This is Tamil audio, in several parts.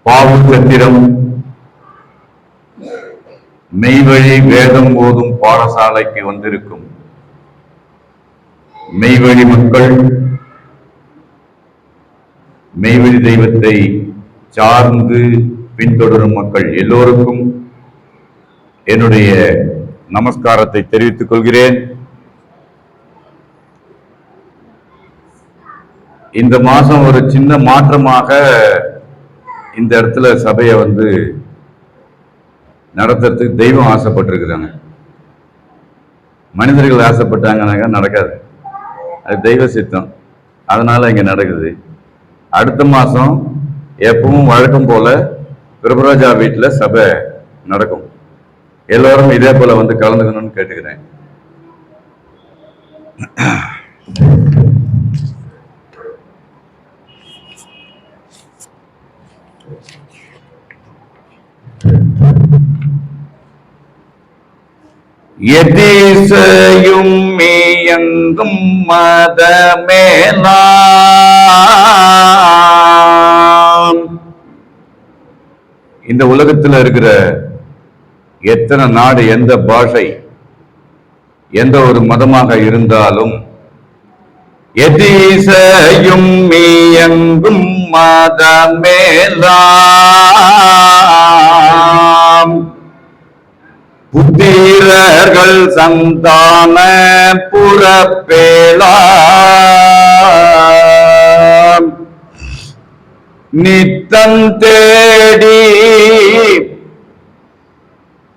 பாவுச்சத்திரம் மெய்வழி வேதம் போதும் பாடசாலைக்கு வந்திருக்கும் மெய்வழி மக்கள், மெய்வழி தெய்வத்தை சார்ந்து பின்தொடரும் மக்கள் எல்லோருக்கும் என்னுடைய நமஸ்காரத்தை தெரிவித்துக் கொள்கிறேன். இந்த மாசம் ஒரு சின்ன மாற்றமாக இந்த இடத்துல சபையை நடத்துறதுக்கு தெய்வம் ஆசைப்பட்டிருக்கிறாங்க. மனிதர்கள் ஆசைப்பட்டாங்கன்னாக்கா நடக்காது, அது தெய்வ சித்தம். அதனால இங்க நடக்குது. அடுத்த மாசம் எப்பவும் வழக்கம் போல பிரபராஜா வீட்டில் சபை நடக்கும். எல்லோரும் இதே போல கலந்துக்கணும்னு கேட்டுக்கிறேன். எதிசையும் மேயங்கும் மதமேலாம். இந்த உலகத்தில் இருக்கிற எத்தனை நாடு, எந்த பாஷை, எந்த ஒரு மதமாக இருந்தாலும் எதிசையும் மேயங்கும் மதமேலாம். புத்திரர்கள் சந்தான புறப்பேளாம். நித்தம் தேடி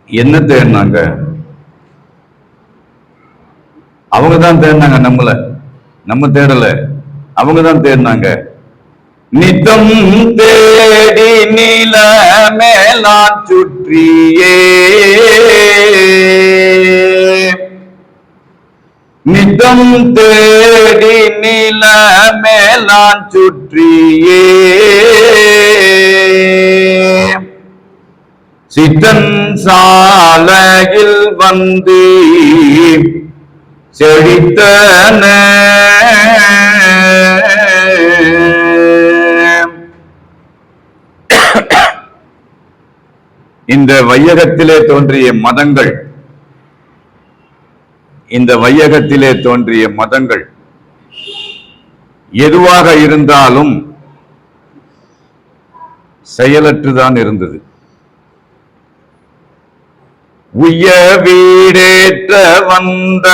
என்ன தேடினாங்க? அவங்க தான் தேடினாங்க, நம்ம தேடல, அவங்க தான் தேடினாங்க. நித்தம் தேடி நில மேலான் சுற்றியே, நித்தம் தேடி நில மேலான் சுற்றியே, சித்தன் சாலையில் செழித்தன. இந்த வையகத்திலே தோன்றிய மதங்கள், எதுவாக இருந்தாலும் செயலற்றுதான் இருந்தது. உய்ய வீடேற்ற வந்த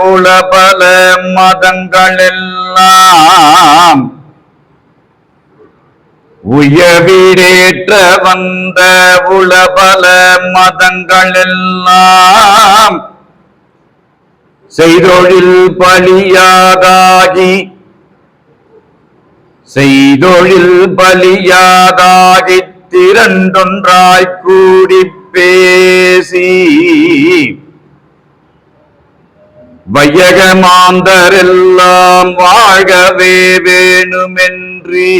உளபல மதங்கள் எல்லாம், உய்ய வீடேற்ற வந்த உளபல மதங்கள் எல்லாம், செய்தொழில் பலியாதாகி திரண்டொன்றாய் கூடி பேசி, வையகமாந்தரெல்லாம் வாழ்கவே வேணுமென்றி,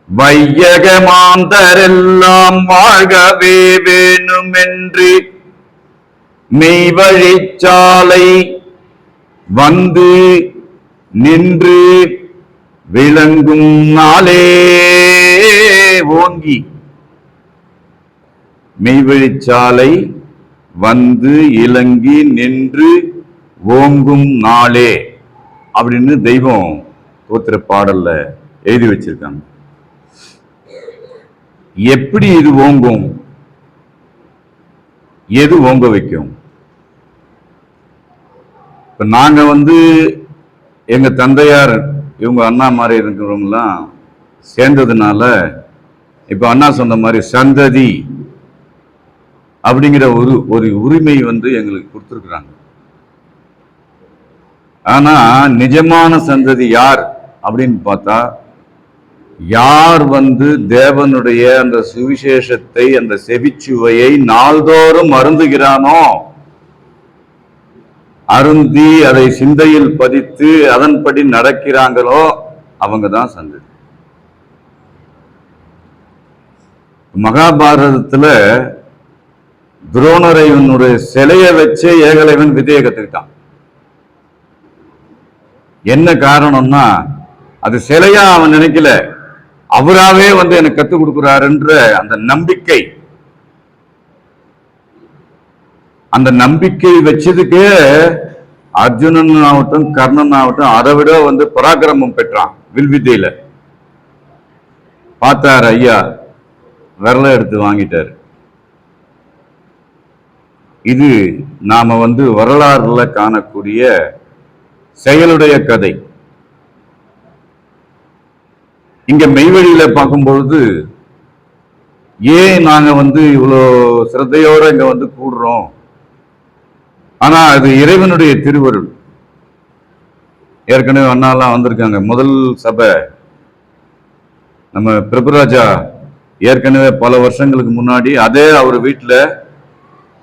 வையகமாந்தரெல்லாம் வாழ்கவே வேணுமென்று மெய்வழிச்சாலை நின்று விளங்கும் நாளே ஓங்கி. மெய்வழிச்சாலை இலங்கி நின்று ஓங்கும் நாளே அப்படின்னு தெய்வம் தோத்திர பாடல்ல எழுதி வச்சிருக்காங்க. எப்படி இது ஓங்கும்? எது ஓங்க வைக்கும்? இப்ப நாங்க எங்க தந்தையார், இவங்க அண்ணா மாதிரி இருக்கிறவங்கலாம் சேர்ந்ததுனால இப்ப அண்ணா சொன்ன மாதிரி சந்ததி அப்படிங்கிற ஒரு உரிமை எங்களுக்கு கொடுத்துருக்குறாங்க. ஆனா நிஜமான சந்ததி யார் அப்படின்னு பார்த்தா, யார் தேவனுடைய அந்த சுவிசேஷத்தை, அந்த செவிச்சுவையை நாள்தோறும் அருந்துகிறானோ அருந்தி அதை சிந்தையில் பதித்து அதன்படி நடக்கிறாங்களோ அவங்க தான் சந்ததி. மகாபாரதத்துல துரோணரை சிலைய வச்சே ஏகலைவன் விதையை கத்துக்கிட்டான். என்ன காரணம்னா அது சிலையா அவன் நினைக்கல, அவராவே எனக்கு கத்துக் கொடுக்கிறாருன்ற அந்த நம்பிக்கை. அந்த நம்பிக்கை வச்சதுக்கு அர்ஜுனன் ஆகட்டும் கர்ணன் ஆகட்டும் அதை விட பராக்கிரமம் பெற்றான் வில்வித்தையில. பார்த்தார் ஐயா, விரல எடுத்து வாங்கிட்டார். இது நாம வரலாறுல காணக்கூடிய செயலுடைய கதை. இங்க மெய்வழியில பார்க்கும்பொழுது ஏன் நாங்க இவ்வளோ சிரத்தையோட இங்க கூடுறோம், ஆனா அது இறைவனுடைய திருவருள். ஏற்கனவே அண்ணாலாம் வந்திருக்காங்க. முதல் சபை நம்ம பிரபுராஜா ஏற்கனவே பல வருஷங்களுக்கு முன்னாடி அதே அவர் வீட்டுல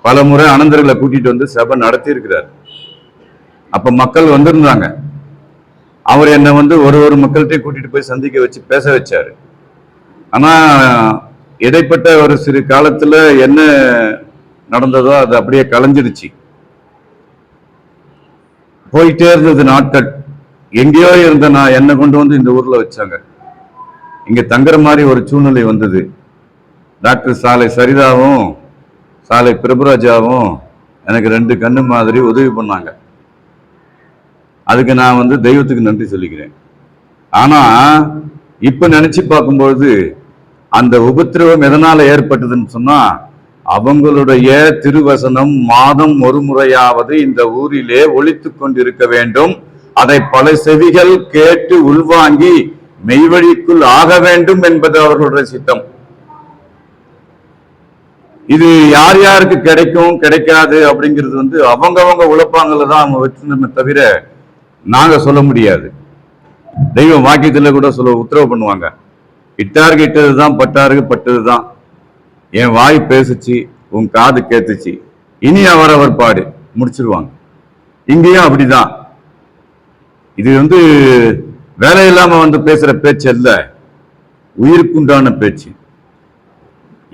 பல முறை அனந்தர்களை கூட்டிட்டு சபை நடத்தி இருக்கிறார். அப்ப மக்கள் வந்திருந்தாங்க. அவர் என்ன ஒரு மக்கள்கிட்டையும் கூட்டிட்டு போய் சந்திக்க வச்சு பேச வச்சாரு. ஆனா இடைப்பட்ட ஒரு சிறு காலத்துல என்ன நடந்ததோ அது அப்படியே கலைஞ்சிடுச்சு. போயிட்டே இருந்தது நாட்கள். எங்கேயோ இருந்த நான் என்னை கொண்டு இந்த ஊர்ல வச்சாங்க. இங்க தங்குற மாதிரி ஒரு சூழ்நிலை வந்தது. டாக்டர் சாலை சரிதாவும் சாலை பிரபுராஜாவும் எனக்கு 2 கண்ணு மாதிரி உதவி பண்ணாங்க. அதுக்கு நான் தெய்வத்துக்கு நன்றி சொல்லிக்கிறேன். ஆனா இப்ப நினைச்சு பார்க்கும்பொழுது அந்த உபத்திரவம் எதனால ஏற்பட்டதுன்னு சொன்னா, அவங்களுடைய திருவசனம் மாதம் ஒரு முறையாவது இந்த ஊரிலே ஒலித்து கொண்டிருக்க வேண்டும், அதை பல செவிகள் கேட்டு உள்வாங்கி மெய்வழிக்குள் ஆக வேண்டும் என்பது அவர்களுடைய சித்தம். இது யார் யாருக்கு கிடைக்கும் கிடைக்காது அப்படிங்கிறது அவங்க உழைப்பாங்கல தான் அவங்க வச்சிருந்தோமே தவிர நாங்க சொல்ல முடியாது. தெய்வம் வாக்கியத்துல கூட சொல்ல உத்தரவு பண்ணுவாங்க, இட்டாருக்கு இட்டதுதான் பட்டாருக்கு பட்டதுதான், என் வாய் பேசுச்சு உன் காது கேத்துச்சு, இனி அவரவர் பாடு முடிச்சிருவாங்க. இங்கேயும் அப்படிதான். இது வேலை இல்லாம பேசுற பேச்சு அல்ல, உயிருக்குண்டான பேச்சு,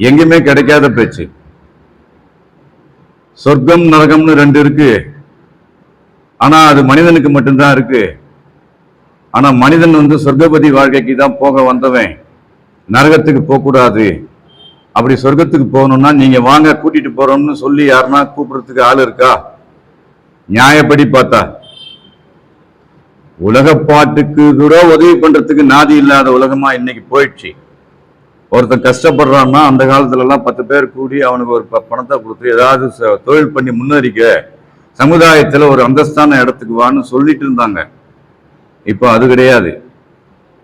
எங்கேயுமே கிடைக்காத பேச்சு. சொர்க்கம் நரகம்னு 2 இருக்கு. ஆனா அது மனிதனுக்கு மட்டும்தான் இருக்கு. ஆனா மனிதன் சொர்க்கபதி வாழ்க்கைக்கு தான் போக வந்தவன், நரகத்துக்கு போக கூடாது. அப்படி சொர்க்கத்துக்கு போகணும்னா நீங்க வாங்க கூட்டிட்டு போறோம்னு சொல்லி யாருன்னா கூப்பிடுறதுக்கு ஆள் இருக்கா? நியாயப்படி பார்த்தா உலக பாட்டுக்கு கூட உதவி பண்றதுக்கு நாதி இல்லாத உலகமா இன்னைக்கு போயிடுச்சு. ஒருத்தன் கஷ்டப்படுறான்னா அந்த காலத்துல எல்லாம் 10 பேர் கூடி அவனுக்கு ஒரு பணத்தை கொடுத்து ஏதாவது தொழில் பண்ணி முன்னேறிக்க, சமுதாயத்துல ஒரு அந்தஸ்தான இடத்துக்கு வான்னு சொல்லிட்டு இருந்தாங்க. இப்போ அது கிடையாது.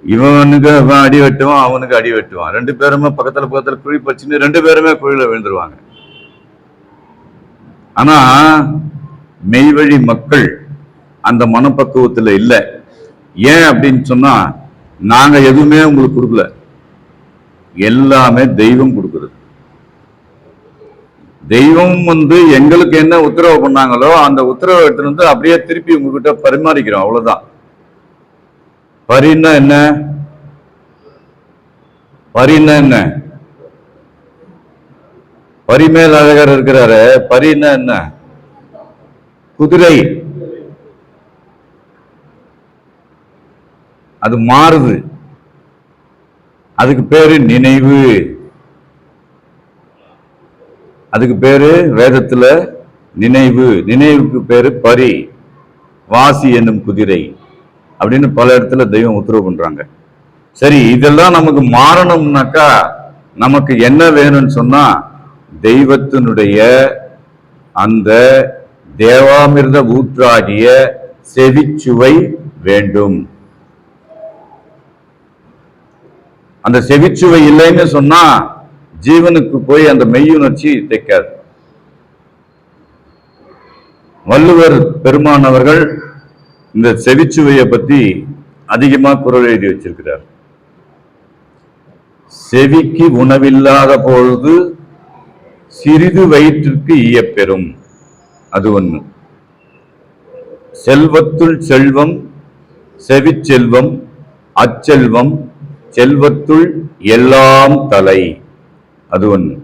இவனுக்கு அடி வெட்டுவான், அவனுக்கு அடி வெட்டுவான். 2 பேருமே பக்கத்துல குழி பச்சுன்னு 2 பேருமே குழியில விழுந்துருவாங்க. ஆனா மெய்வழி மக்கள் அந்த மனப்பக்குவத்துல இல்லை. ஏன் அப்படின்னு சொன்னா, நாங்க எதுவுமே உங்களுக்கு கொடுக்கல, எல்லாமே தெய்வம் கொடுக்குறது. தெய்வம் எங்களுக்கு என்ன உத்தரவு பண்ணாங்களோ அந்த உத்தரவை எடுத்துட்டு அப்படியே திருப்பி உங்ககிட்ட பரிமாறிக்கிறோம், அவ்வளவுதான். பரின்னா என்ன? பரின்னா என்ன? பரிமேல் அழகர் இருக்கிறாரு. பரின்னா என்ன? குதிரை. அது மாறுது, அதுக்கு பேரு நினைவு. அதுக்கு பேரு வேதத்துல நினைவு. நினைவுக்கு பேரு பரி. வாசி என்னும் குதிரை அப்படின்னு பல இடத்துல தெய்வம் உத்தரவு பண்றாங்க. சரி, இதெல்லாம் நமக்கு மாறணும்னாக்கா நமக்கு என்ன வேணும்னு சொன்னா, தெய்வத்தினுடைய அந்த தேவாமிர்த ஊற்றாகிய செவிச்சுவை வேண்டும். அந்த செவிச்சுவை இல்லைன்னு சொன்னா ஜீவனுக்கு போய் அந்த மெய்யுணர்ச்சி தைக்காது. வள்ளுவர் பெருமான் அவர்கள் இந்த செவிச்சுவையை பத்தி அதிகமா குறள் எழுதி வச்சிருக்கிறார். செவிக்கு உணவில்லாத பொழுது சிறிது வயிற்றுக்கு ஈயப்பெறும், அது ஒண்ணு. செல்வத்துள் செல்வம், செவிச்செல்வம், அச்செல்வம், செல்வத்துள் எல்லாம் தலை. அது ஒண்ணு.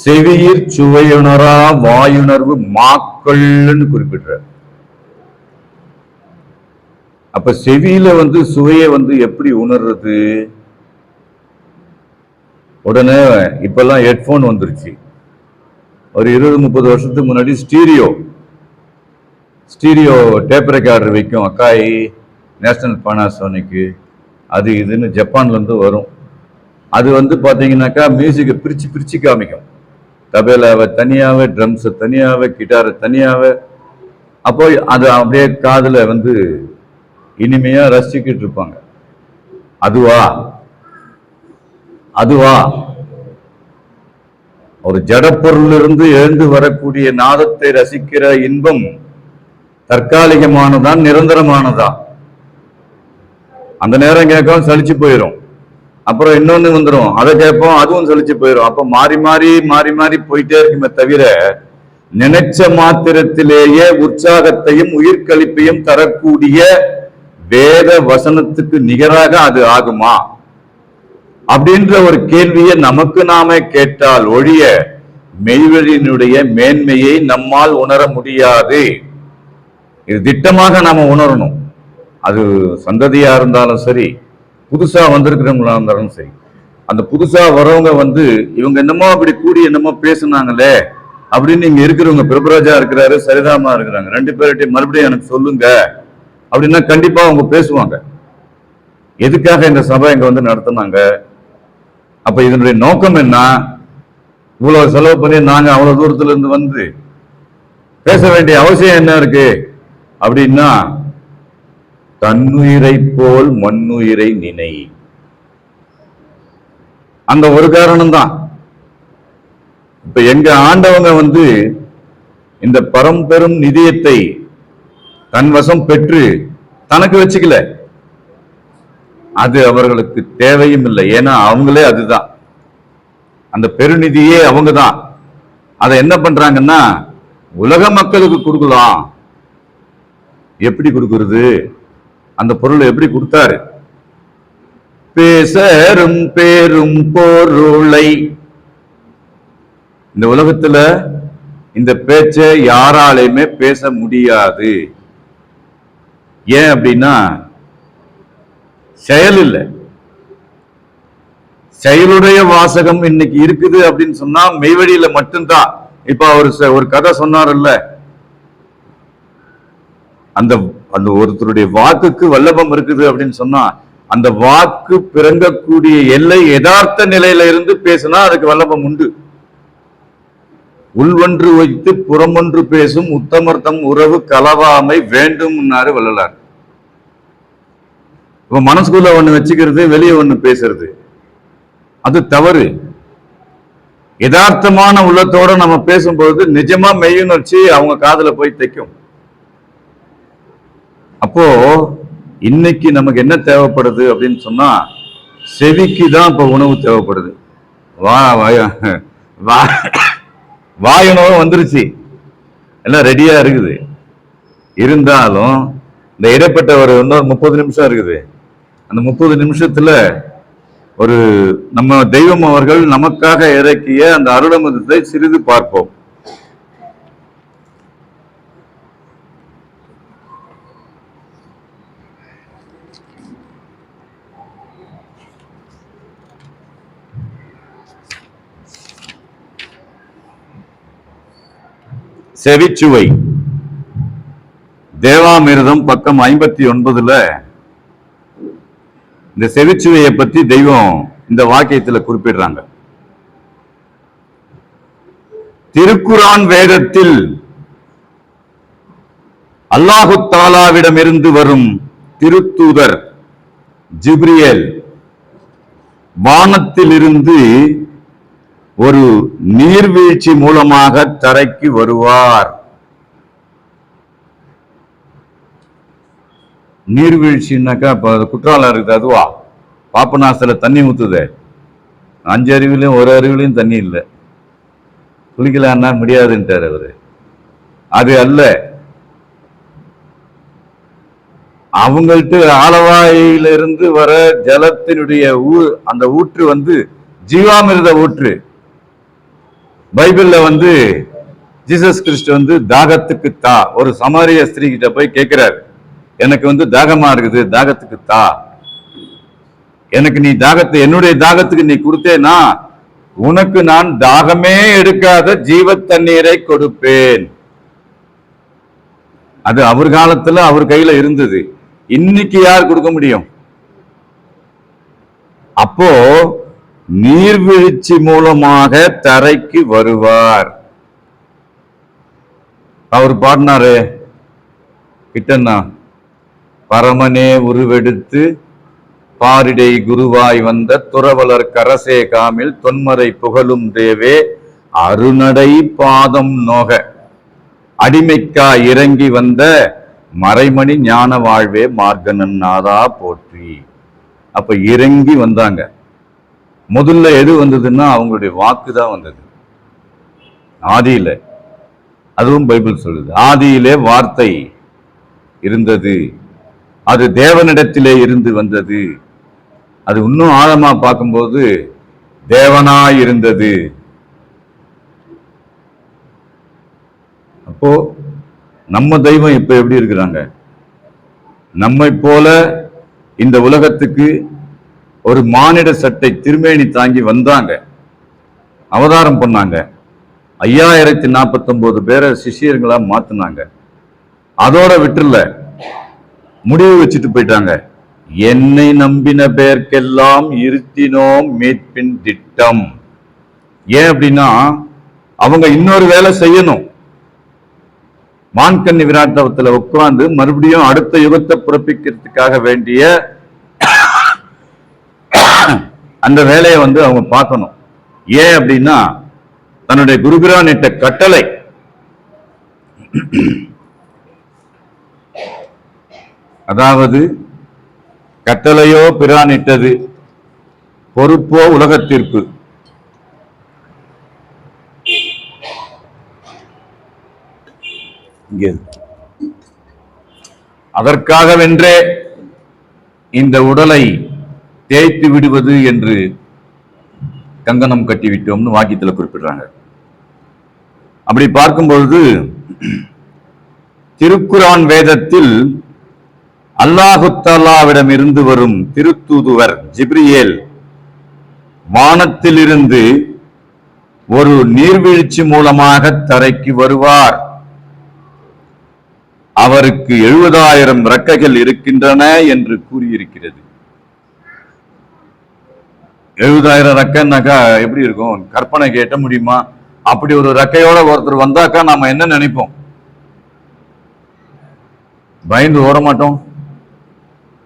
செவியிற் சுவையுணரா வாயுணர்வு மாக்கள்னு குறிப்பிடுற. அப்ப செவியில சுவையை எப்படி உணர்றது? உடனே இப்பெல்லாம் ஹெட்போன் வந்துருச்சு. ஒரு 20-30 வருஷத்துக்கு முன்னாடி ஸ்டீரியோ டேப் ரெக்கார்டர் வைக்கும் அக்காய், நேஷனல் பானாசோனிக்கு, அது இதுன்னு ஜப்பான்ல இருந்து வரும். அது பாத்தீங்கன்னாக்கா மியூசிக்கை பிரிச்சு பிரிச்சு காமிக்கும். தபேலாவை தனியாவே, ட்ரம்ஸை தனியாவே, கிட்டாரை தனியாவே. அப்போ அது அப்படியே காதுல இனிமையா ரசிச்சுக்கிட்டு இருப்பாங்க. அதுவா ஒரு ஜடப்பொருளிலிருந்து எழுந்து வரக்கூடிய நாதத்தை ரசிக்கிற இன்பம் தற்காலிகமானதான், நிரந்தரமானதா? அந்த நேரம் கேட்கவும் சலிச்சு போயிடும். அப்புறம் இன்னொன்னு வந்துடும், அதை கேட்போம், அதுவும் சலிச்சு போயிடும். அப்ப மாறி மாறி மாறி மாறி போயிட்டே இருக்குமே தவிர நினைச்ச மாத்திரத்திலேயே உற்சாகத்தையும் உயிர்கழிப்பையும் தரக்கூடிய வேத வசனத்துக்கு நிகராக அது ஆகுமா அப்படின்ற ஒரு கேள்வியை நமக்கு நாமே கேட்டால் ஒழிய மெய்வழியினுடைய மேன்மையை நம்மால் உணர முடியாது. இது திட்டமாக நாம உணரணும். அது சந்ததியா இருந்தாலும் சரி, புதுசா வந்திருக்கிறவங்களா இருந்தாலும் சரி. அந்த புதுசா வரவங்க இவங்க என்னமோ அப்படி கூடி என்னமோ பேசுனாங்களே அப்படின்னு இங்க இருக்கிறவங்க, பிரபுராஜா இருக்கிறாரு, சரிதாமா இருக்கிறாங்க, 2 பேர்கிட்ட மறுபடியும் எனக்கு சொல்லுங்க அப்படின்னா கண்டிப்பா அவங்க பேசுவாங்க. எதுக்காக இந்த சபை இங்க நடத்தினாங்க? அப்ப இதனுடைய நோக்கம் என்ன? இவ்வளவு செலவு பண்ணி நாங்க அவ்வளவு தூரத்துல இருந்து பேச வேண்டிய அவசியம் என்ன இருக்கு அப்படின்னா, தன்னுயிரை போல் மண்ணுயிரை நினை. அந்த ஒரு காரணம் தான். இப்ப எங்க ஆண்டவங்க இந்த பரம்பெரும் நிதியத்தை தன் வசம் பெற்று தனக்கு வச்சுக்கல. அது அவர்களுக்கு தேவையும் இல்லை. ஏன்னா அவங்களே அதுதான், அந்த பெருநிதியே அவங்க தான். அதை என்ன பண்றாங்கன்னா உலக மக்களுக்கு கொடுக்கலாம். எப்படி கொடுக்கிறது? அந்த பொருளை எப்படி கொடுத்தாரு? பேசரும் பேரும் பொருளை. இந்த உலகத்துல இந்த பேச்சை யாராலையுமே பேச முடியாது. ஏன் அப்படின்னா செயல் இல்லை. செயலுடைய வாசகம் இன்னைக்கு இருக்குது அப்படின்னு சொன்னா மெய்வழியில மட்டும்தான். இப்ப அவர் ஒரு கதை சொன்னார்ல, அந்த அந்த ஒருத்தருடைய வாக்குக்கு வல்லபம் இருக்குது அப்படின்னு சொன்னா அந்த வாக்கு பிறங்கக்கூடிய எல்லை யதார்த்த நிலையில இருந்து பேசினா அதுக்கு வல்லபம் உண்டு. உள்வொன்று வைத்து புறமொன்று பேசும் உத்தமர்த்தம் உறவு கலவாமை வேண்டும் வள்ளலார். இப்ப மனசுக்குள்ள ஒண்ணு வச்சுக்கிறது, வெளியே ஒண்ணு பேசுறது, அது தவறு. யதார்த்தமான உள்ளத்தோட நம்ம பேசும்போது நிஜமா மெய்யுணர்ச்சி அவங்க காதுல போய் தைக்கும். அப்போ இன்னைக்கு நமக்கு என்ன தேவைப்படுது அப்படின்னு சொன்னா, செவிக்கு தான் இப்ப உணவு தேவைப்படுது. வாயுணவு வந்துருச்சு, எல்லாம் ரெடியா இருக்குது. இருந்தாலும் இந்த இடைப்பட்ட ஒரு 30 நிமிஷம் இருக்குது. அந்த 30 நிமிஷத்துல ஒரு நம்ம தெய்வம் அவர்கள் நமக்காக இறக்கிய அந்த அருளமுதத்தை சிறிது பார்ப்போம். செவிச்சுவை தேவாமிர்தம் பக்கம் 59ல இந்த செவிச்சுவையை பத்தி தெய்வம் இந்த வாக்கியத்துல குறிப்பிடுறாங்க. திருக்குரான் வேதத்தில் அல்லாஹு தாலாவிடமிருந்து வரும் திருத்தூதர் ஜிப்ரியல் வானத்திலிருந்து ஒரு நீர்வீழ்ச்சி மூலமாக தரைக்கு வருவார். நீர்வீழ்ச்சின்னாக்கா இப்ப குற்றாலம் இருக்குது, அதுவா? பாப்பநாசத்துல தண்ணி ஊத்துது, 5 அருவிலையும் 1 அருவிலையும் தண்ணி இல்லை, குளிக்கலான்னா முடியாதுன்ட்டார் அவரு. அது அல்ல. அவங்கள்ட்ட ஆலவாயிலிருந்து வர ஜலத்தினுடைய அந்த ஊற்று ஜீவாமிர்த ஊற்று. பைபிள்ல ஜீசஸ் கிறிஸ்து தாகத்துக்கு தா. ஒரு சமாரிய ஸ்திரீ கிட்ட போய் கேட்கிறார், எனக்கு தாகமா இருக்குது, தாகத்துக்கு தா, எனக்கு நீ தாகத்தை, என்னுடைய தாகத்துக்கு நீ கொடுத்தேனா உனக்கு நான் தாகமே எடுக்காத ஜீவ தண்ணீரை கொடுப்பேன். அது அவர் காலத்துல அவர் கையில இருந்தது. இன்னைக்கு யார் கொடுக்க முடியும்? அப்போ நீர்வீழ்ச்சி மூலமாக தரைக்கு வருவார். அவர் பாடினாரு கிட்டன்னா, பரமனே உருவெடுத்து பாரிடை குருவாய் வந்த துறவலர் கரசே காமில் தொன்மறை புகழும் தேவே அருணடை பாதம் நோக அடிமைக்கா இறங்கி வந்த மறைமணி ஞான வாழ்வே மார்கனன் நாதா போற்றி. அப்ப இறங்கி வந்தாங்க. முதல்ல எது வந்ததுன்னா அவங்களுடைய வாக்குதான் வந்தது. ஆதியில, அதுவும் பைபிள் சொல்லுது, ஆதியிலே வார்த்தை இருந்தது, அது தேவனிடத்திலே இருந்து வந்தது. அது இன்னும் ஆழமா பார்க்கும்போது தேவனாய் இருந்தது. அப்போ நம்ம தெய்வம் இப்ப எப்படி இருக்கிறாங்க? நம்மை போல இந்த உலகத்துக்கு ஒரு மானிட சட்டை திருமேனி தாங்கி வந்தாங்க, அவதாரம் பண்ணாங்க. 5049 பேரை சிஷியர்களா மாத்தினாங்க. அதோட விட்டுல முடிவு வச்சுட்டு போயிட்டாங்க, என்னை நம்பின பேருக்கெல்லாம் இருத்தினோம் மீட்பின் திட்டம். ஏன் அப்படின்னா அவங்க இன்னொரு வேலை செய்யணும். மான்கண்ணி விராட்டத்துல உட்கார்ந்து மறுபடியும் அடுத்த யுகத்தை பிறப்பிக்கிறதுக்காக வேண்டிய அந்த வேலையை அவங்க பார்க்கணும். ஏன் அப்படின்னா தன்னுடைய குருபிரான் இட்ட கட்டளை, அதாவது கட்டளையோ பிரான் இட்டது, பொறுப்போ உலகத்திற்கு. அதற்காகவென்றே இந்த உடலை தேய்த்து விடுவது என்று கங்கணம் கட்டிவிட்டோம்னு வாக்கியத்துல குறிப்பிடுறாங்க. அப்படி பார்க்கும்பொழுது திருக்குரான் வேதத்தில் அல்லாஹு தஆலாவிடம் இருந்து வரும் திருத்தூதுவர் ஜிப்ரியேல் வானத்திலிருந்து ஒரு நீர்வீழ்ச்சி மூலமாக தரைக்கு வருவார். அவருக்கு 70,000 ரெக்கைகள் இருக்கின்றன என்று கூறியிருக்கிறது. 70,000 ரெக்கைன்னாக்கா எப்படி இருக்கும்? கற்பனை கேட்ட முடியுமா? அப்படி ஒரு ரெக்கையோட ஒருத்தர் வந்தாக்கா நாம என்ன நினைப்போம்? பயந்து ஓட மாட்டோம்.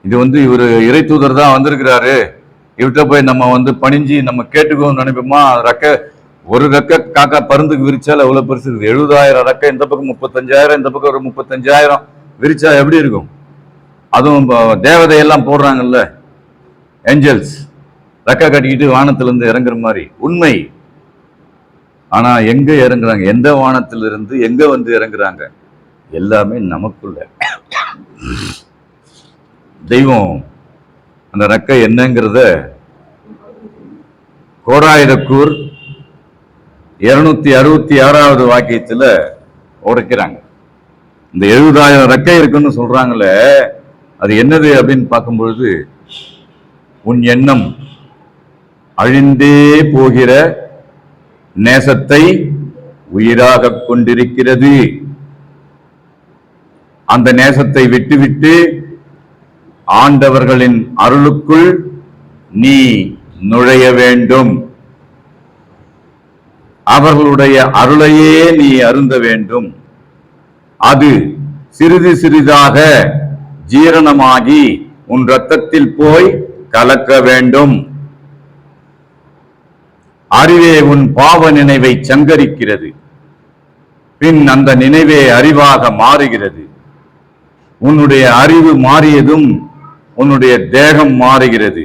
இது இவரு இறை தூதர் தான் வந்திருக்கிறாரு, இவர்கிட்ட போய் நம்ம பணிஞ்சு நம்ம கேட்டுக்கோன்னு நினைப்போமா? ஒரு ரெக்கை காக்கா பருந்துக்கு விரிச்சால் எவ்வளவு பெருசு இருக்குது. 70,000 ரெக்கை, இந்த பக்கம் 35,000, இந்த பக்கம் ஒரு 35,000 விரிச்சா எப்படி இருக்கும்? அதுவும் தேவதையெல்லாம் போடுறாங்கல்ல, ஏஞ்சல்ஸ், ரெக்கை கட்டிக்கிட்டு வானத்திலிருந்து இறங்குற மாதிரி. உண்மை. ஆனா எங்க இறங்குறாங்க? எந்த வானத்திலிருந்து எங்க இறங்குறாங்க? எல்லாமே நமக்குள்ள. தெய்வம் அந்த ரெக்கை என்னங்கிறத கோடாயிரக்கூர் 266வது வாக்கியத்துல உடைக்கிறாங்க. இந்த 70,000 ரெக்கை இருக்குன்னு சொல்றாங்களே, அது என்னது அப்படின்னு பார்க்கும்பொழுது, உன் எண்ணம் அழிந்தே போகிற நேசத்தை உயிராக கொண்டிருக்கிறது. அந்த நேசத்தை விட்டுவிட்டு ஆண்டவர்களின் அருளுக்குள் நீ நுழைய வேண்டும். அவர்களுடைய அருளையே நீ அருந்த வேண்டும். அது சிறிது சிறிதாக ஜீரணமாகி உன் இரத்தத்தில் போய் கலக்க வேண்டும். அறிவே உன் பாவ நினைவை சங்கரிக்கிறது. பின் அந்த நினைவே அறிவாக மாறுகிறது. உன்னுடைய அறிவு மாறியதும் உன்னுடைய தேகம் மாறுகிறது.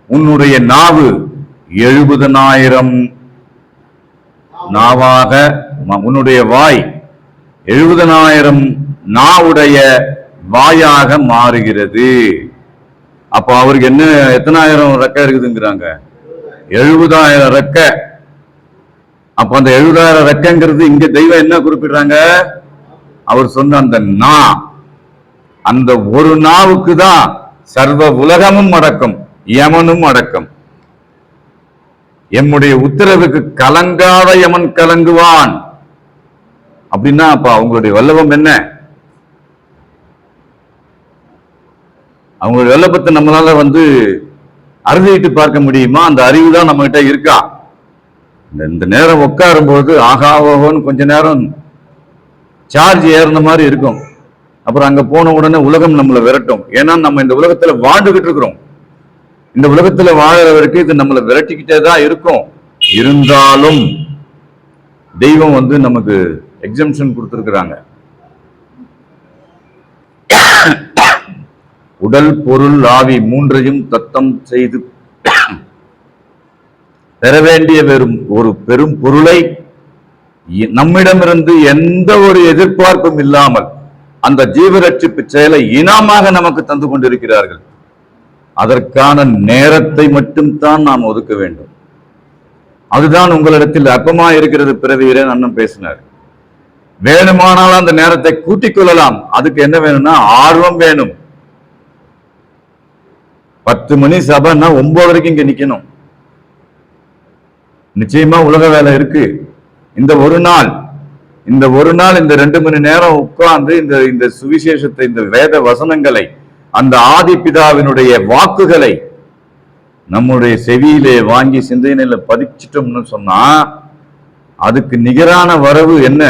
உன்னுடைய நாவு 70,000 நாவாக, உன்னுடைய வாய் 70,000 நாவுடைய வாயாக மாறுகிறது. அப்ப அவருக்கு என்ன எத்தனாயிரம் ரெக்கை இருக்குதுங்கிறாங்க? 70,000 ரெக்கை. அப்ப அந்த 70,000 ரெக்கைங்கிறது இங்க தெய்வம் என்ன குறிப்பிடுறாங்க? அவர் சொன்ன அந்த நா, அந்த ஒரு நாவுக்கு தான் சர்வ உலகமும் அடக்கம், யமனும் அடக்கம். எம்முடைய உத்தரவுக்கு கலங்காத யமன் கலங்குவான் அப்படின்னா அப்ப அவங்களுடைய வல்லபம் என்ன? அவங்களுடைய வல்லபத்தை நம்மளால அறுதிட்டு பார்க்க முடியுமா? அந்த அறிவு தான் நம்ம கிட்ட இருக்கா? இந்த நேரம் உட்காரும் போது ஆகாவோன்னு கொஞ்ச நேரம் சார்ஜ் ஏறின மாதிரி இருக்கும். அப்புறம் அங்க போன உடனே உலகம் நம்மளை விரட்டும். ஏன்னா நம்ம இந்த உலகத்துல வாழ்ந்துகிட்டு இருக்கிறோம். இந்த உலகத்துல வாழறவருக்கு இது நம்மளை விரட்டிக்கிட்டே தான் இருக்கும். இருந்தாலும் தெய்வம் நமக்கு எக்ஸம்ஷன் கொடுத்திருக்கிறாங்க. உடல் பொருள் ஆவி மூன்றையும் தத்தம் செய்து பெற வேண்டிய ஒரு பெரும் பொருளை நம்மிடமிருந்து எந்த ஒரு எதிர்பார்ப்பும் இல்லாமல் அந்த ஜீவரட்சிப்பு செயலை இனாமாக நமக்கு தந்து கொண்டிருக்கிறார்கள். அதற்கான நேரத்தை மட்டும் தான் நாம் ஒதுக்க வேண்டும். அதுதான் உங்களிடத்தில் அற்பமா இருக்கிறது. பிறவியிலே அண்ணன் பேசினார். வேணுமானால் அந்த நேரத்தை கூட்டிக் கொள்ளலாம். அதுக்கு என்ன வேணும்னா ஆர்வம் வேணும். 10 மணி சபைன்னா 9 வரைக்கும் இங்க நிக்கணும். நிச்சயமா உலக வேலை இருக்கு. இந்த ஒரு நாள் இந்த 2 மணி நேரம் உட்கார்ந்து இந்த சுவிசேஷத்தை, இந்த வேத வசனங்களை, அந்த ஆதி பிதாவினுடைய வாக்குகளை நம்முடைய செவியிலே வாங்கி சிந்தனையில பதிச்சிட்டோம்னு சொன்னா அதுக்கு நிகரான வரவு என்ன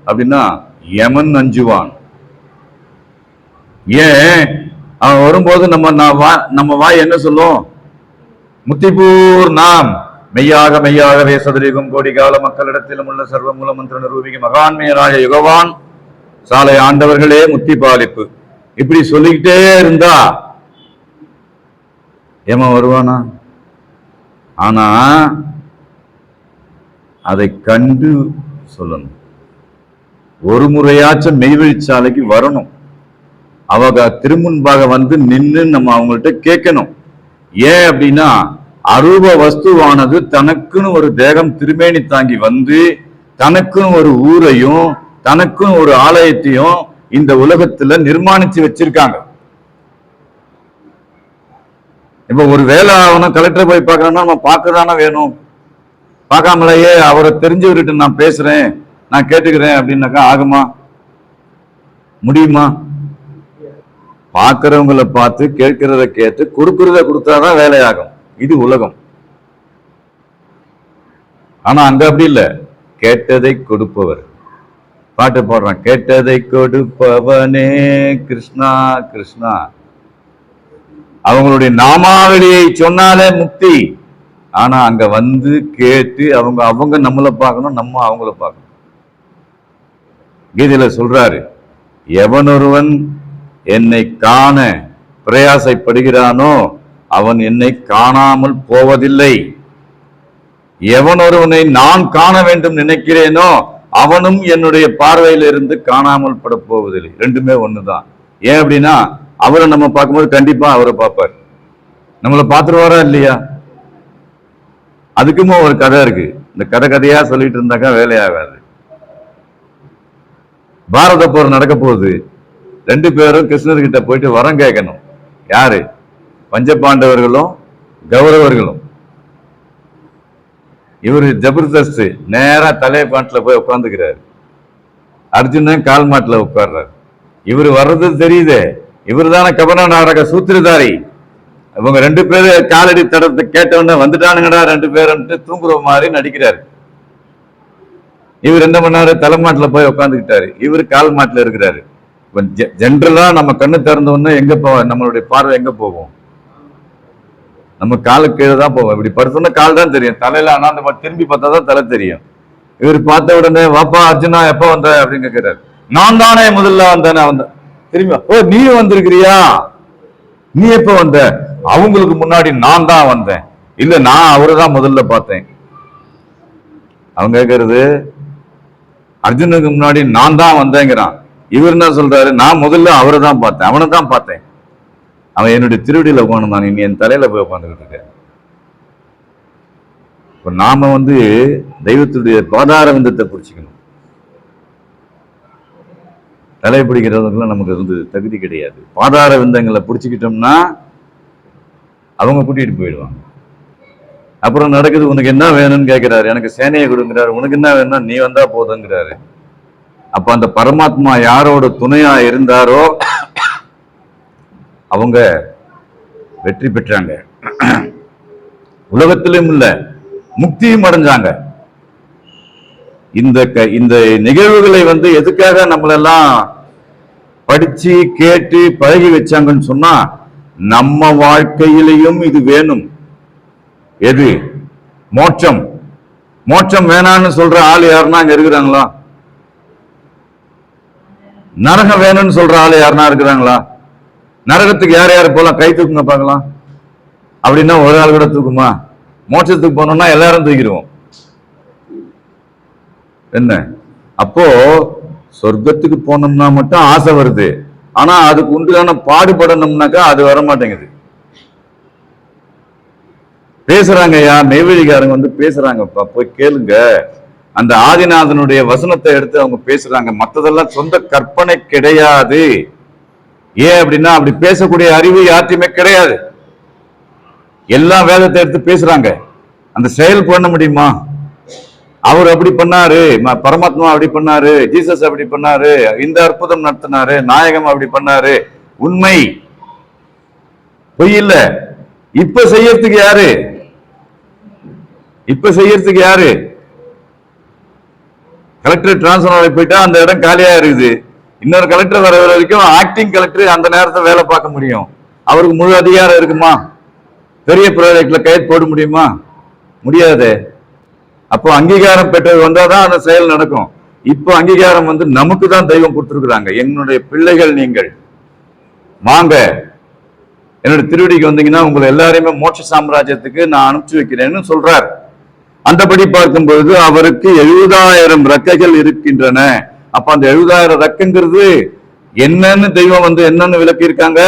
அப்படின்னா யமன் அஞ்சுவான். ஏன்? அவன் வரும்போது நம்ம வாய் என்ன சொல்லும்? முத்திபூர் நாம் மெய்யாக மெய்யாகவே சதுரீகம் கோடி கால மக்களிடத்திலும் உள்ள சர்வ மூல மந்திர நிரூபிக்கு மகான்மையராக யுகவான் சாலை ஆண்டவர்களே முத்தி பாலிப்பு. இப்படி சொல்லிக்கிட்டே இருந்தா ஏமா வருவானா? ஆனா அதை கண்டு சொல்லணும். ஒரு முறையாச்சும் மெய்வழிச்சாலைக்கு வரணும். அவங்க திருமுன்பாக நின்று நம்ம அவங்கள்ட்ட கேட்கணும். ஏன் அப்படின்னா அரூப வஸ்துவானது தனக்குன்னு ஒரு தேகம் திருமேனி தாங்கி தனக்குன்னு ஒரு ஊரையும் தனக்குன்னு ஒரு ஆலயத்தையும் இந்த உலகத்துல நிர்மாணிச்சு வச்சிருக்காங்க. இப்ப ஒரு வேலை ஆகணும், கலெக்டர் போய் பார்க்கணும்னா நம்ம பார்க்கதானே வேணும். பார்க்காமலேயே அவரை தெரிஞ்சவர்கிட்ட நான் பேசுறேன், நான் கேட்டுக்கிறேன் அப்படின்னாக்கா ஆகுமா? முடியுமா? பார்க்கிறவங்களை பார்த்து கேட்கிறத கேட்டு கொடுக்கறத கொடுத்தாதான் வேலையாகும். இது உலகம். ஆனா அங்க அப்படி இல்லை. கேட்டதை கொடுப்பவர். பாட்டு போடுறான், கேட்டதை கொடுப்பவனே கிருஷ்ணா கிருஷ்ணா. அவங்களுடைய நாமாவளியை சொன்னாலே முக்தி. ஆனா அங்க கேட்டு அவங்க நம்மளை பார்க்கணும், நம்ம அவங்கள பார்க்கணும். கீதையில சொல்றாரு, எவனொருவன் என்னை காண பிரயாசைப்படுகிறானோ அவன் என்னை காணாமல் போவதில்லை. எவனொருவனை நான் காண வேண்டும் நினைக்கிறேனோ அவனும் என்னுடைய பார்வையிலிருந்து காணாமல் பட போவதில்லை. ரெண்டுமே ஒண்ணுதான். ஏன் அப்படின்னா அவரை நம்ம பார்க்கும்போது கண்டிப்பா அவரை பார்ப்பார். நம்மளை பார்த்துருவாரா இல்லையா? அதுக்குமே ஒரு கதை இருக்கு. இந்த கதையா சொல்லிட்டு இருந்தாக்கா வேலையாகாது. பாரத போர் நடக்க போகுது. 2 பேரும் கிருஷ்ணர்கிட்ட போயிட்டு வரம் கேட்கணும். யாரு? பஞ்சபாண்டவர்களும் கௌரவர்களும். இவரு ஜபர்தஸ்த் நேரா தலைப்பாட்டில் போய் உட்கார்ந்துக்கிறாரு. அர்ஜுனன் கால் மாட்டில் உட்கார்றாரு. இவரு வர்றது தெரியுது. இவரு தானே கபன நாடக சூத்திரதாரி. இவங்க 2 பேரு காலடி தடத்தை கேட்டவொடனே வந்துட்டானுங்கடா 2 பேரும் தூங்குற மாதிரி நடிக்கிறாரு. இவர் என்ன பண்ணாரு? தலைமாட்டில் போய் உட்காந்துக்கிட்டாரு. இவரு கால் மாட்டில் இருக்கிறாரு. ஜென்ரலா நம்ம கண்ணு திறந்த உடனே எங்க நம்மளுடைய பார்வை எங்க போகும்? நம்ம காலுக்கு கீழே தான் போவோம். இப்படி படுத்தோம்னா கால் தான் தெரியும், தலையில ஆனா அந்த திரும்பி பார்த்தா தான் தலை தெரியும். இவர் பார்த்த உடனே வாப்பா அர்ஜுனா எப்ப வந்த அப்படின்னு கேட்கிறாரு. நான் தானே முதல்ல வந்தேன். திரும்பி, ஓ நீ வந்திருக்கிறியா? நீ எப்ப வந்த? அவங்களுக்கு முன்னாடி நான் தான் வந்தேன். இல்ல நான் அவரை தான் முதல்ல பார்த்தேன். அவங்க கேட்கறது, அர்ஜுனுக்கு முன்னாடி நான் தான் வந்தேங்கிறான். இவர் என்ன சொல்றாரு, நான் முதல்ல அவரை தான் பார்த்தேன், அவனை தான் பார்த்தேன், அவன் என்னுடைய திருவடியில உட்காந்துதான், இனி என் தலையில போய் உட்காந்துக்கிட்டு இருக்கேன். இப்ப நாம தெய்வத்துடைய பாதார விந்தத்தை பிடிச்சிக்கணும். தலை பிடிக்கிறதுக்குலாம் நமக்கு தகுதி கிடையாது. பாதார விந்தங்களை பிடிச்சிக்கிட்டோம்னா அவங்க கூட்டிட்டு போயிடுவாங்க. அப்புறம் நடக்குது, உனக்கு என்ன வேணும்னு கேட்கிறாரு, எனக்கு சேனையை கொடுங்கிறாரு, உனக்கு என்ன வேணும்னா நீ வந்தா போதுங்கிறாரு. அப்ப அந்த பரமாத்மா யாரோட துணையா இருந்தாரோ அவங்க வெற்றி பெற்றாங்க, உலகத்திலும் இல்ல முக்தியும் அடைஞ்சாங்க. இந்த நிகழ்வுகளை எதுக்காக நம்மளெல்லாம் படிச்சு கேட்டு பழகி வச்சாங்கன்னு சொன்னா, நம்ம வாழ்க்கையிலையும் இது வேணும். எது? மோட்சம். மோட்சம் வேணான்னு சொல்ற ஆள் யாருன்னா அங்க இருக்கிறாங்களா? நரகம் வேணும்னு சொல்ற ஆள் யாருன்னா இருக்கிறாங்களா? நரகத்துக்கு யார் யாரு போலாம், கை தூக்குங்க பார்க்கலாம். அப்படின்னா ஒரு ஆள் கூட தூக்குமா? மோட்சத்துக்கு போனோம்னா எல்லாரும் தூக்கிடுவோம். என்ன அப்போ சொர்க்கத்துக்கு போனோம்னா மட்டும் ஆசை வருது, ஆனா அதுக்கு உண்டான பாடுபடணும்னாக்கா அது வர மாட்டேங்குது. பேசுறாங்க ஐயா, நெய்வேலிக்காரங்க பேசுறாங்கப்பா, போய் கேளுங்க. அந்த ஆதிநாதனுடைய வசனத்தை எடுத்து அவங்க பேசுறாங்க. மற்றதெல்லாம் சொந்த கற்பனை கிடையாது. ஏன் அப்படின்னா அப்படி பேசக்கூடிய அறிவு யார்ட்டையுமே கிடையாது. எல்லா வேதத்தை எடுத்து பேசுறாங்க. அந்த செயல் பண்ண முடியுமா? அவர் அப்படி பண்ணாரு, பரமாத்மா அப்படி பண்ணாரு, ஜீசஸ் அப்படி பண்ணாரு, இந்த அற்புதம் நடத்தினாரு, நாயகம் அப்படி பண்ணாரு. உண்மை, பொய் இல்ல. இப்ப செய்யறதுக்கு யாரு? இப்ப செய்யறதுக்கு யாரு? கலெக்டர் டிரான்ஸ்பர் போயிட்டா அந்த இடம் காலியா இருக்குது. இன்னொரு கலெக்டர் வர வரைக்கும் ஆக்டிங் கலெக்டர் அந்த நேரத்தை வேலை பார்க்க முடியும். அவருக்கு முழு அதிகாரம் இருக்குமா? பெரிய ப்ராஜெக்ட்ல கைது போட முடியுமா? முடியாது. அப்போ அங்கீகாரம் பெற்றது வந்தாதான் அந்த செயல் நடக்கும். இப்போ அங்கீகாரம் நமக்கு தான் தெய்வம் கொடுத்துருக்குறாங்க. என்னுடைய பிள்ளைகள் நீங்கள் வாங்க, என்னுடைய திருவடிக்கு வந்தீங்கன்னா உங்களை எல்லாரையுமே மோட்ச சாம்ராஜ்யத்துக்கு நான் அனுப்பிச்சு வைக்கிறேன்னு சொல்றார். அந்தபடி பார்க்கும் பொழுது அவருக்கு 70,000 ரெக்கைகள் இருக்கின்றன. அப்ப அந்த 70,000 ரெக்கைங்கிறது என்னன்னு தெய்வம் என்னன்னு விளக்கி இருக்காங்க.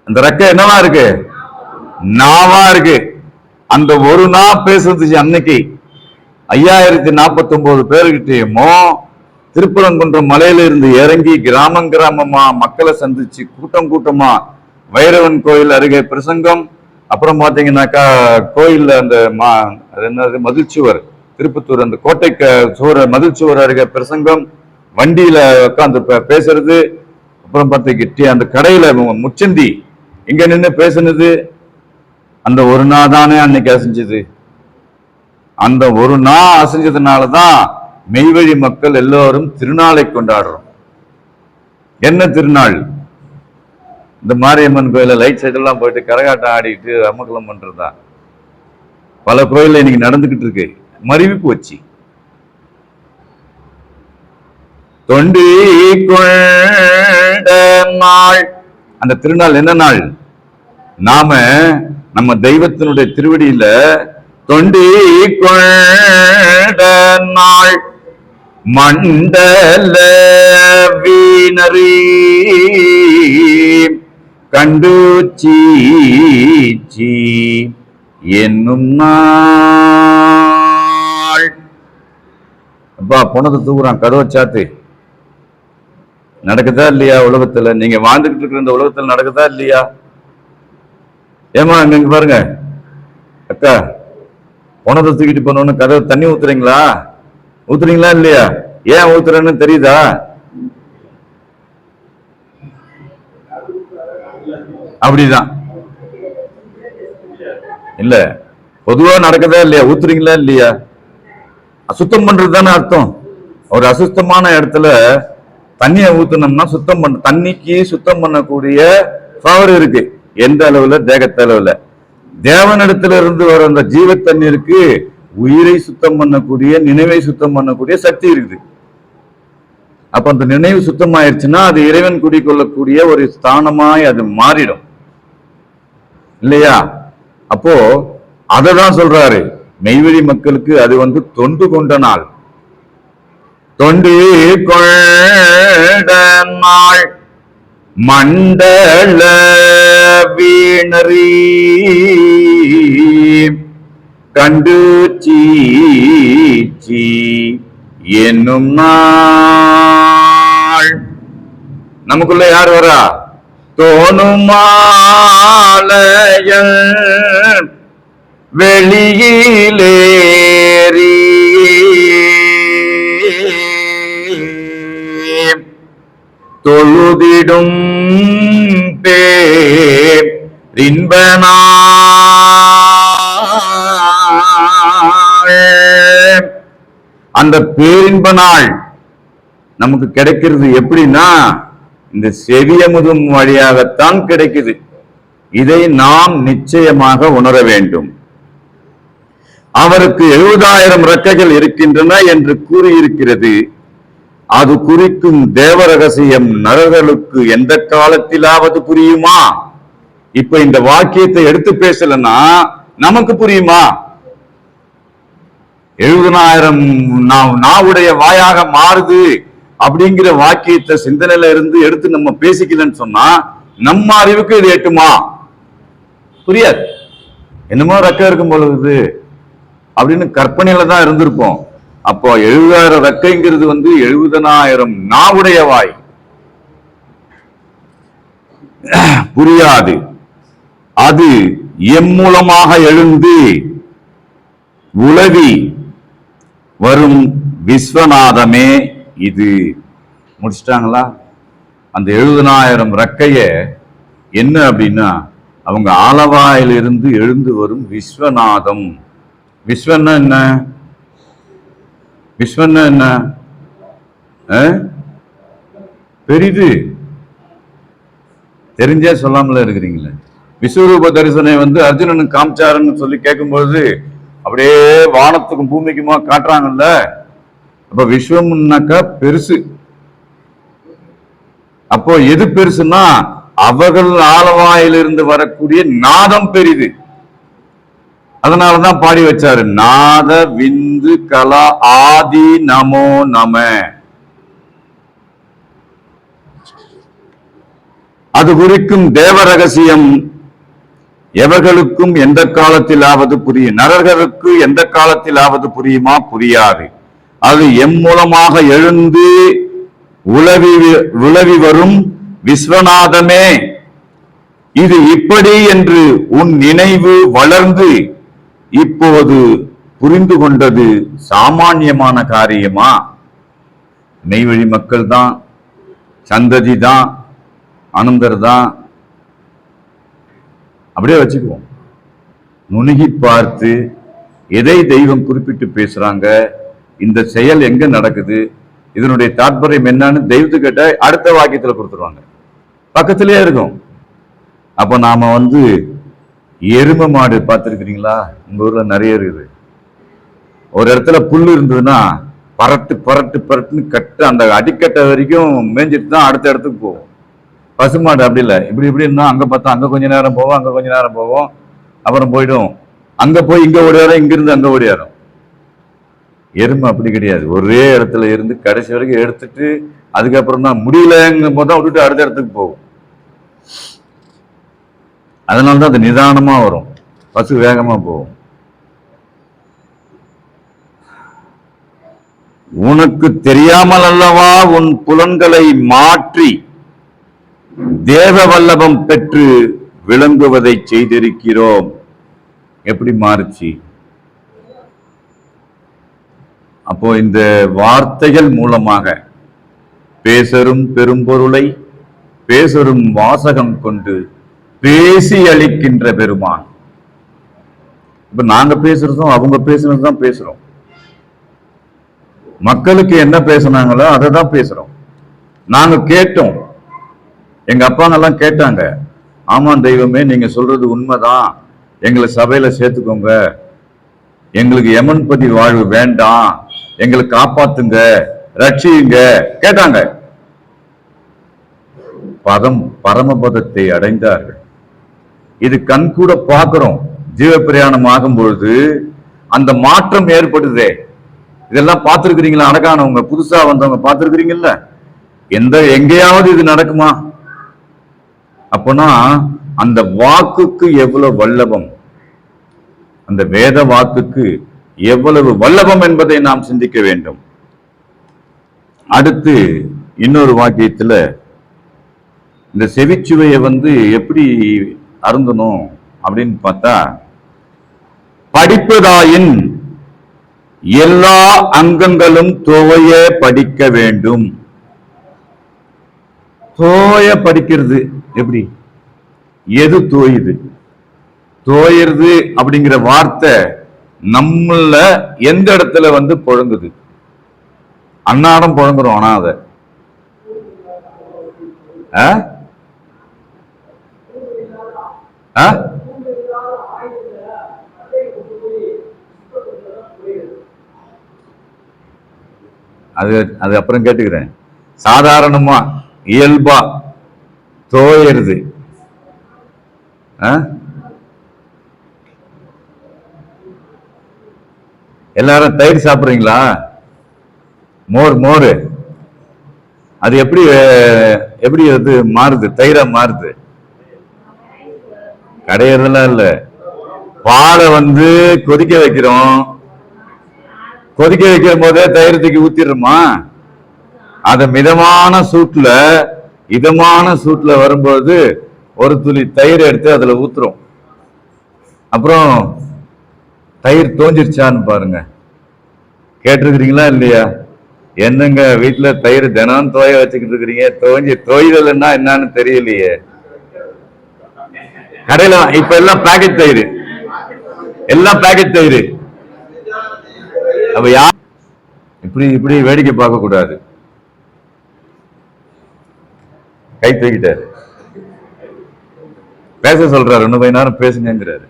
அந்த ரெக்கை என்னவா இருக்கு? நாவா இருக்கு. அந்த ஒரு நா பேசுறது அன்னைக்கு 5049 பேருக்கிட்டேயுமோ திருப்பரங்குன்றம் மலையில இருந்து இறங்கி கிராமம் கிராமமா மக்களை சந்திச்சு கூட்டம் கூட்டமா வைரவன் கோயில் அருகே பிரசங்கம். அப்புறம் பாத்தீங்கன்னாக்கா கோயில்ல அந்த என்னது மதில்சுவர், திருப்பத்தூர் அந்த கோட்டை சுவர் மதில்சுவர் அருகே பிரசங்கம், வண்டியில உட்காந்து பேசுறது. அப்புறம் பார்த்தீங்க அந்த கடையில முச்சந்தி இங்க நின்று பேசுனது. அந்த ஒரு நாள் தானே அன்னைக்கு அசைஞ்சது. அந்த ஒரு நாள் அசைஞ்சதுனாலதான் மெய்வழி மக்கள் எல்லோரும் திருநாளை கொண்டாடுறோம். என்ன திருநாள்? இந்த மாரியம்மன் கோயில லைட் சைட் எல்லாம் போயிட்டு கரகாட்டம் ஆடிட்டு அமக்கலம் பண்றதுதான். பல கோயில்ல இன்னைக்கு நடந்துகிட்டு இருக்கு. மருவி போச்சு. தொண்டி கொண்ட நாள், அந்த திருநாள் என்ன நாள்? நாம நம்ம தெய்வத்தினுடைய திருவடியில தொண்டி கொண்ட நாள் மண்டல வீணரி கண்டு சீச்சி என்னும் நாள். அப்பா பொணத்தை தூக்குறான், கதவை சாத்து. நடக்குதா இல்லையா உலகத்துல? நீங்க வாழ்ந்துகிட்டு இருக்கிற இந்த உலகத்துல நடக்குதா இல்லையா? ஏமா இங்க பாருங்க அக்கா, பொணத்தை தூக்கிட்டு போனோன்னு கதவை தண்ணி ஊத்துறீங்களா? ஊத்துறீங்களா இல்லையா? ஏன் ஊத்துறேன்னு தெரியுதா? அப்படிதான் இல்ல, பொதுவா நடக்குதா இல்லையா? ஊத்துறீங்களா இல்லையா? அசுத்தம் பண்றது தானே அர்த்தம். ஒரு அசுத்தமான இடத்துல தண்ணியை ஊத்தணும்னா சுத்தம் பண்ண, தண்ணிக்கு சுத்தம் பண்ணக்கூடிய பவர் இருக்கு. எந்த அளவுல? தேகத்த அளவுல. தேவனிடத்துல இருந்து வர அந்த ஜீவ தண்ணீருக்கு உயிரை சுத்தம் பண்ணக்கூடிய, நினைவை சுத்தம் பண்ணக்கூடிய சக்தி இருக்குது. அப்ப அந்த நினைவு சுத்தமாயிருச்சுன்னா அது இறைவன் குடிக்கொள்ளக்கூடிய ஒரு ஸ்தானமாய் அது மாறிடும் இல்லையா? அப்போ அததான் சொல்றாரு, மெய்வழி மக்களுக்கு அது தொண்டு கொண்ட நாள், தொண்டு கொண்ட நாள். மண்டல வீணரி கண்டு சீச்சி என்னும் நாள். நமக்குள்ள யார் வரா? தோணுமாலயன் வெளியிலேறி தொழுதிடும் பேரின்பனாள். அந்த பேரின்ப நாள் நமக்கு கிடைக்கிறது எப்படின்னா, இந்த செவியமுதும் வழியாகத்தான் கிடைக்குது. இதை நாம் நிச்சயமாக உணர வேண்டும். அவருக்கு 70,000 ரெக்கைகள் இருக்கின்றன என்று கூறியிருக்கிறது. அது குறிக்கும் தேவ ரகசியம் நரர்களுக்கு எந்த காலத்திலாவது புரியுமா? இப்ப இந்த வாக்கியத்தை எடுத்து பேசலன்னா நமக்கு புரியுமா? 70,000 நாவுடைய வாயாக மாறுது அப்படிங்கிற வாக்கியத்தை சிந்தனையில இருந்து எடுத்து நம்ம பேசிக்கலன்னு சொன்னா நம்ம அறிவுக்கு இது எட்டுமா? புரியாது. என்னமோ ரெக்க இருக்கும் பொழுது அப்படின்னு கற்பனையில தான் இருந்திருப்போம். அப்போ 70,000 ரெக்கைங்கிறது 70,000 நாவுடைய வாய். புரியாது. அது எம் மூலமாக எழுந்து உலவி வரும் விஸ்வநாதமே இது. முடிச்சிட்டாங்களா? அந்த 70,000 ரெக்கைய என்ன அப்படின்னா, அவங்க ஆலவாயிலிருந்து எழுந்து வரும் விஸ்வநாதம். விஸ்வன்னா என்ன? விஸ்வன்னா என்ன? பெரிது. தெரிஞ்சே சொல்லாமல இருக்கிறீங்களே. விஸ்வரூப தரிசனம் அர்ஜுனனுக்கு காமிச்சாருன்னு சொல்லி கேட்கும்போது அப்படியே வானத்துக்கும் பூமிக்குமா காட்டுறாங்கல்ல. அப்ப விஸ்வம்னாக்கா பெருசு. அப்போ எது பெருசுன்னா, அவர்கள் ஆலவாயிலிருந்து வரக்கூடிய நாதம் பெரிது. அதனாலதான் பாடி வச்சாரு, நாத விந்து கலா ஆதி நமோ நம. அது குறிக்கும் தேவ ரகசியம் எவர்களுக்கும் எந்த காலத்திலாவது புரியும். நரர்களுக்கு எந்த காலத்திலாவது புரியுமா? புரியாது. அது எம் மூலமாக எழுந்து உலவி வரும் விஸ்வநாதமே இது. இப்படி என்று உன் நினைவு வளர்ந்து இப்போது புரிந்து கொண்டது சாமானியமான காரியமா? மெய்வழி மக்கள் தான், சந்ததி தான், அனந்தர் தான். அப்படியே வச்சுக்குவோம். நுணுகி பார்த்து எதை தெய்வம் குறிப்பிட்டு பேசுறாங்க, இந்த செயல் எங்க நடக்குது, இதனுடைய தாற்பயம் என்னன்னு தெய்வத்துக்கு கேட்ட அடுத்த வாக்கியத்துல கொடுத்துருவாங்க, பக்கத்திலே இருக்கும். அப்ப நாம எருமை மாடு பார்த்துருக்கிறீங்களா? உங்க ஊர்ல நிறைய இருக்குது. ஒரு இடத்துல புல் இருந்ததுன்னா பரட்டு பரட்டு பரட்டுன்னு கட்டு அந்த அடிக்கட்டை வரைக்கும் மேய்ஞ்சிட்டு தான் அடுத்த இடத்துக்கு போவோம். பசுமாடு அப்படி இல்லை, இப்படி இப்படி இருந்தா அங்க பார்த்தா அங்க கொஞ்ச நேரம் போவோம், அங்க கொஞ்ச நேரம் போவோம், அப்புறம் போயிடும். அங்க போய் இங்க ஓடியாரம், இங்க இருந்து அங்க ஓடியாரம். எருமை அப்படி கிடையாது. ஒரே இடத்துல இருந்து கடைசி வரைக்கும் எடுத்துட்டு அதுக்கப்புறம் தான் முடியலங்கும் போது தான் விட்டுட்டு அடுத்த இடத்துக்கு போகும். அதனால்தான் அது நிதானமா வரும், பசு வேகமா போகும். உனக்கு தெரியாமல் அல்லவா உன் புலன்களை மாற்றி தேவ வல்லபம் பெற்று விளங்குவதை செய்திருக்கிறோம். எப்படி மாறுச்சு? அப்போ இந்த வார்த்தைகள் மூலமாக பேசரும் பெரும்பொருளை பேசரும் வாசகம் கொண்டு பேசி அளிக்கின்ற பெருமான். இப்ப நாங்க பேசுறதும் அவங்க பேசுறதுதான் பேசுறோம். மக்களுக்கு என்ன பேசுனாங்களோ அதை தான் பேசுறோம். நாங்க கேட்டோம், எங்க அப்பாங்கெல்லாம் கேட்டாங்க, ஆமா தெய்வமே நீங்க சொல்றது உண்மைதான், எங்களை சபையில சேர்த்துக்கோங்க, எங்களுக்கு யமன்பதி வாழ்வு வேண்டாம், எங்களை காப்பாத்துங்க, ரட்சியுங்க கேட்டாங்க. பரமபதத்தை அடைந்தார்கள். இது கண் கூட பார்க்கிறோம். ஜீவ பிரயாணம் ஆகும் பொழுது அந்த மாற்றம் ஏற்படுதே. இதெல்லாம் பார்த்திருக்கிறீங்களா? அடக்கானவங்க, புதுசா வந்தவங்க பார்த்திருக்கிறீங்கல்ல? எங்கேயாவது இது நடக்குமா? அப்பனா அந்த வாக்குக்கு எவ்வளவு வல்லபம், அந்த வேத வாக்குக்கு எவ்வளவு வல்லபம் என்பதை நாம் சிந்திக்க வேண்டும். அடுத்து இன்னொரு வாக்கியத்துல இந்த செவிச்சுவையை எப்படி அருந்தணும் அப்படின்னு பார்த்தா, படிப்பதாயின் எல்லா அங்கங்களும் தோய படிக்க வேண்டும். தோய படிக்கிறது எப்படி? எது தோயுது? தோயிறது அப்படிங்கிற வார்த்தை நம்மள எந்த இடத்துல புழங்குது? அன்னாடம் புழங்குறோம். ஆனா அத அது அப்புறம் கேட்டுக்கிறேன். சாதாரணமா இயல்பா தோயிறது. எல்லாரும் தயிர் சாப்பிடுறீங்களா? மோர் அது எப்படி அது மாறுது? தயிரா மாறுது? கடையறதெல்லாம் இல்ல. பாலை கொதிக்க வைக்கிறோம். கொதிக்க வைக்கும் போதே தயிர் தூக்கி ஊத்திடுமா? அத மிதமான சூட்ல வரும்போது ஒரு துளி தயிர் எடுத்து அதுல ஊத்துறோம். அப்புறம் தயிர் தோஞ்சிருச்சான்னு பாருங்க. கேட்டிருக்கிறீங்களா இல்லையா? என்னங்க வீட்டுல தயிர் தினம் தோய வச்சுக்கிட்டு இருக்கிறீங்க, தோய்தல்னா என்னன்னு தெரியலையே. கடையில இப்ப எல்லாம் பேக்கெட் தயிர், எல்லாம் பேக்கெட் தயிர். அப்ப யார் இப்படி வேடிக்கை பார்க்க கூடாது. கை தூக்கிட்டாரு, பேச சொல்றாரு. இன்னும் கொஞ்ச நேரம் பேசுங்கிறாரு.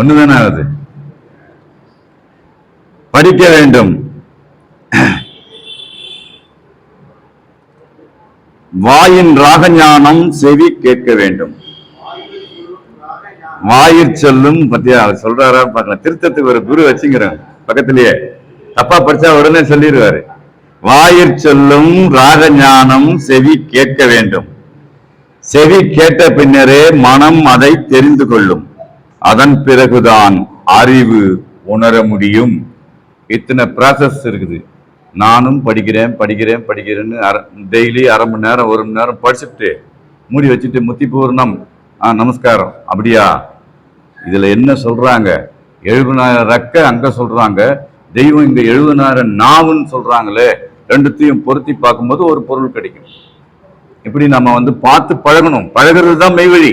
ஒண்ணுதானே ஆகுது. படிக்க வேண்டும். வாயின் ராகஞானம் செவி கேட்க வேண்டும். வாயிற் சொல்லும் பத்தியா சொல்றாரா பார்க்கலாம். திருத்தத்துக்கு ஒரு குரு வச்சுங்கிறேன் பக்கத்திலேயே. தப்பா படிச்சா உடனே சொல்லிடுவாரு. வாயிற் சொல்லும் ராகஞானம் செவி கேட்க வேண்டும். செவி கேட்ட பின்னரே மனம் அதை தெரிந்து கொள்ளும். அதன் பிறகுதான் அறிவு உணர முடியும். இத்தனை ப்ராசஸ் இருக்குது. நானும் படிக்கிறேன்னு டெய்லி அரை மணி நேரம் 1 மணி நேரம் படிச்சுட்டு மூடி வச்சுட்டு முத்தி பூர்ணம் நமஸ்காரம் அப்படியா? இதுல என்ன சொல்றாங்க? 70,000 ரெக்க அங்க சொல்றாங்க, தெய்வம் இங்க 70,000 நாவுன்னு சொல்றாங்களே. ரெண்டுத்தையும் பொருத்தி பார்க்கும்போது ஒரு பொருள் கிடைக்கும். இப்படி நம்ம பார்த்து பழகணும். பழகிறது தான் மெய்வழி.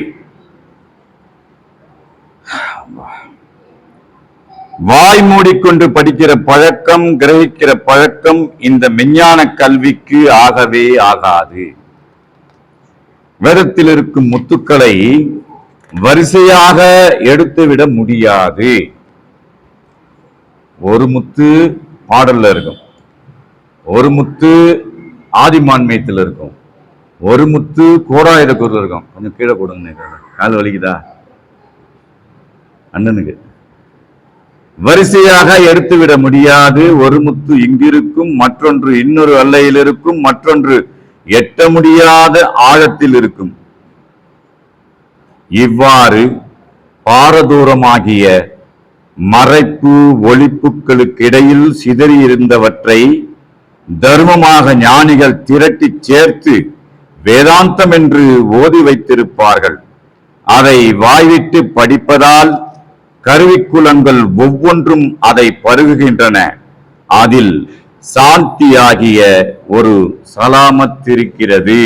வாய் மூடிக்கொண்டு படிக்கிற பழக்கம், கிரகிக்கிற பழக்கம் இந்த மெஞ்ஞான கல்விக்கு ஆகவே ஆகாது. வேதத்தில் இருக்கும் முத்துக்களை வரிசையாக எடுத்துவிட முடியாது. ஒரு முத்து பாடல்ல இருக்கும், ஒரு முத்து ஆதிமான்மியத்தில் இருக்கும், ஒரு முத்து கோடாயுத குரல் இருக்கும். கொஞ்சம் கீழே போடுங்க, கால் வலிக்குதா அண்ணனுக்கு? வரிசையாக எடுத்துவிட முடியாது. ஒரு முத்து இங்கிருக்கும், மற்றொன்று இன்னொரு அல்லையில் இருக்கும், மற்றொன்று எட்ட முடியாத ஆழத்தில் இருக்கும். இவ்வாறு பாரதூரமாகிய மறைப்பு ஒளிப்புகளுக்கு இடையில் சிதறியிருந்தவற்றை தர்மமாக ஞானிகள் திரட்டி சேர்த்து வேதாந்தம் என்று ஓதி வைத்திருப்பார்கள். அதை வாய்விட்டு படிப்பதால் கருவிக்குலங்கள் ஒவ்வொன்றும் அதை பருகுகின்றன. அதில் சாந்தியாகிய ஒரு சலாமத் இருக்கிறது.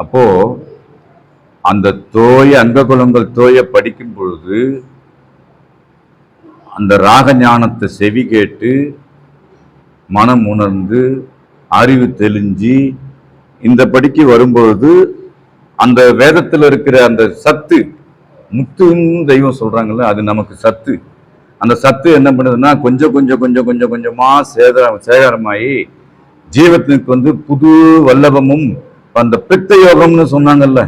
அப்போ அந்த அங்ககுலங்கள் தோய படிக்கும் பொழுது அந்த ராக ஞானத்தை செவி கேட்டு மனம் உணர்ந்து அறிவு தெளிஞ்சு இந்த படிக்கு வரும்பொழுது அந்த வேதத்தில் இருக்கிற அந்த சத்து, முத்துன்னு தெய்வம் சொல்றாங்கல்ல, அது நமக்கு சத்து. அந்த சத்து என்ன பண்ணுதுன்னா கொஞ்சம் கொஞ்சமா சேகரமாயி ஜீவத்திற்கு புது வல்லபமும், அந்த பித்த யோகம்னு சொன்னாங்கல்ல,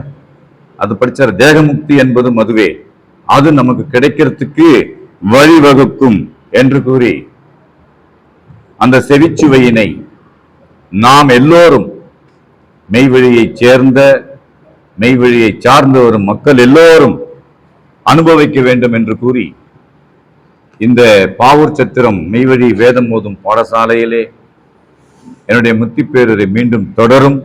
அது படிச்சார். தேகமுக்தி என்பது மதுவே. அது நமக்கு கிடைக்கிறதுக்கு வழிவகுக்கும் என்று கூறி அந்த செவிச்சுவையினை நாம் எல்லோரும் மெய்வழியைச் சேர்ந்த மெய்வழியை சார்ந்த வரும் மக்கள் எல்லோரும் அனுபவிக்க வேண்டும் என்று கூறி இந்த பாவூர் சத்திரம் மெய்வழி வேதம் ஓதும் பாடசாலையிலே என்னுடைய முத்திப்பேரரை மீண்டும் தொடரும்.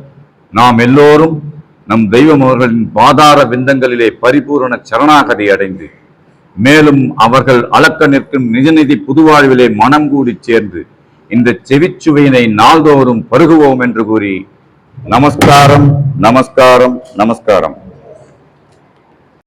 நாம் எல்லோரும் நம் தெய்வம் அவர்களின் பாதார விந்தங்களிலே பரிபூரண சரணாகதி அடைந்து மேலும் அவர்கள் அளக்க நிற்கும் நிஜநிதி புதுவாழ்விலே மனம் கூடி சேர்ந்து இந்த செவிச்சுவையினை நாள்தோறும் பருகுவோம் என்று கூறி நமஸ்காரம் நமஸ்காரம் நமஸ்காரம்.